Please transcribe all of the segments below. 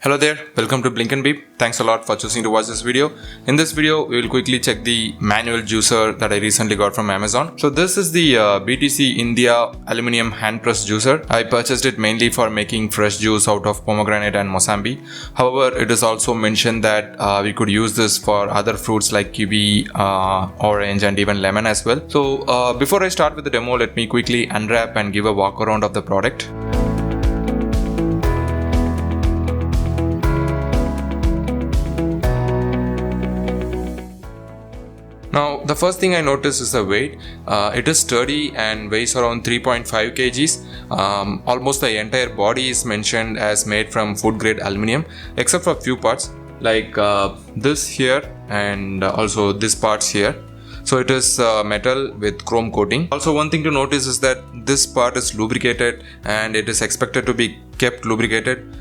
Hello there, welcome to Blink and Beep. Thanks a lot for choosing to watch this video. In this video, we will quickly check the manual juicer that I recently got from Amazon. So this is the BTC India aluminum hand press juicer. I purchased it mainly for making fresh juice out of pomegranate and Mosambi. However, it is also mentioned that we could use this for other fruits like kiwi, orange and even lemon as well. So before I start with the demo, let me quickly unwrap and give a walk around of the product. Now, the first thing I noticed is the weight. It is sturdy and weighs around 3.5 kgs. Almost the entire body is mentioned as made from food grade aluminum, except for a few parts like this here and also this parts here. So it is metal with chrome coating. Also, one thing to notice is that this part is lubricated and it is expected to be kept lubricated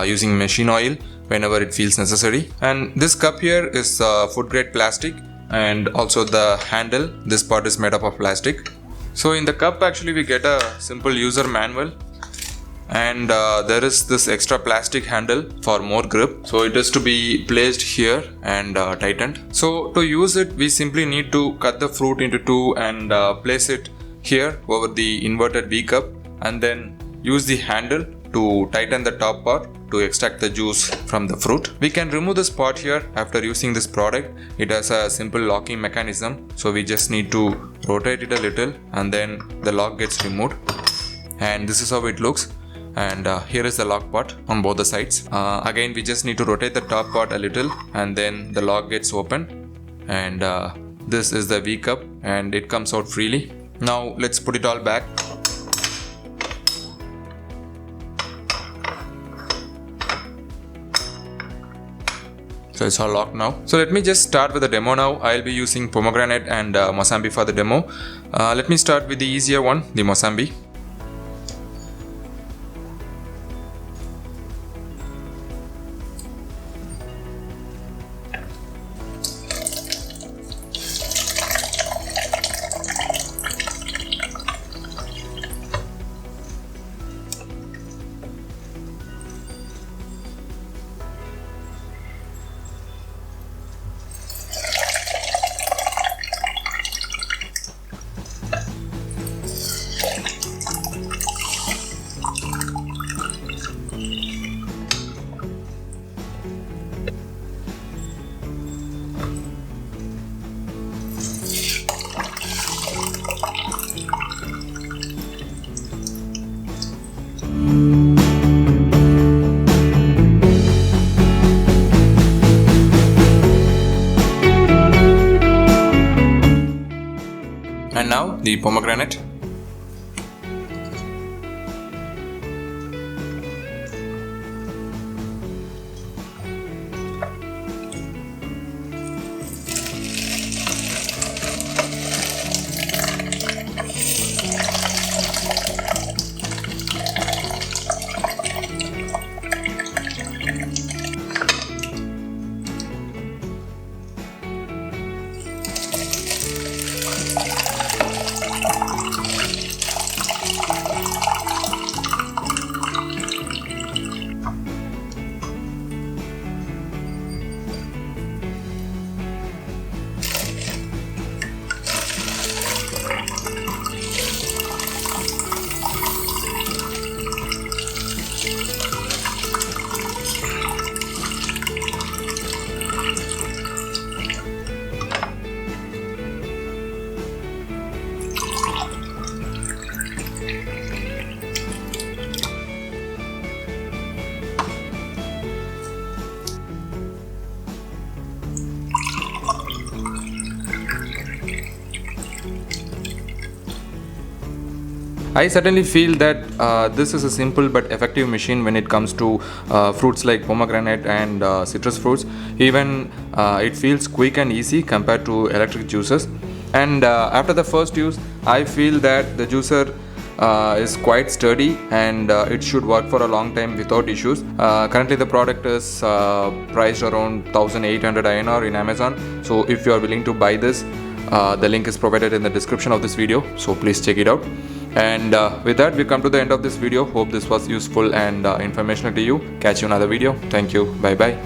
using machine oil whenever it feels necessary. And this cup here is food grade plastic. And also the handle, this part is made up of plastic. So in the cup actually we get a simple user manual, and there is this extra plastic handle for more grip. So it is to be placed here and tightened. So to use it, we simply need to cut the fruit into two and place it here over the inverted V cup, and then use the handle to tighten the top part to extract the juice from the fruit. We can remove this part here after using this product. It has a simple locking mechanism, so we just need to rotate it a little and then the lock gets removed, and this is how it looks. And here is the lock part on both the sides. Again, we just need to rotate the top part a little and then the lock gets open, and this is the V cup and it comes out freely. Now let's put it all back. So it's all locked now. So let me just start with the demo now. I'll be using pomegranate and Mosambi for the demo. Let me start with the easier one, the Mosambi. And now the pomegranate. I certainly feel that this is a simple but effective machine when it comes to fruits like pomegranate and citrus fruits. Even it feels quick and easy compared to electric juicers. And after the first use, I feel that the juicer is quite sturdy and it should work for a long time without issues. Currently the product is priced around 1800 INR in Amazon. So if you are willing to buy this, the link is provided in the description of this video, so please check it out. And with that, we come to the end of this video. Hope this was useful and informational to you. Catch you in another video. Thank you. Bye bye.